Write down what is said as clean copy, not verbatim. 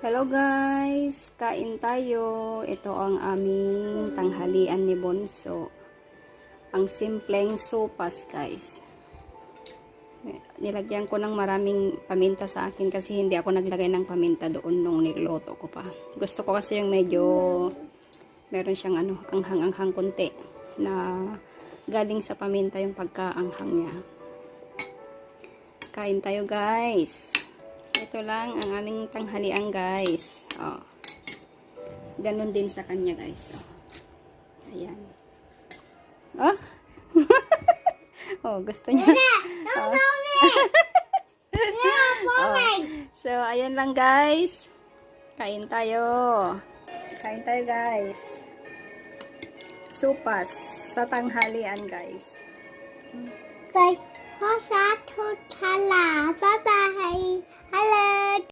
Hello guys, kain tayo. Ito ang aming tanghalian ni Bonso. Ang simpleng sopas guys. Nilagyan ko ng maraming paminta sa akin kasi hindi ako naglagay ng paminta doon nung niluto ko pa. Gusto ko kasi yung medyo meron siyang anghang-anghang konti na galing sa paminta yung pagkaanghang niya. Kain tayo guys. Ito lang ang aming tanghalian guys. Oh. Ganon din sa kanya guys. Oh. Ayan. Oh. Oh, gusto niya. Oh. Oh. So, ayan lang guys. Kain tayo. Kain tayo guys. Sopas sa tanghalian guys. Bye. Bye-bye. Hello.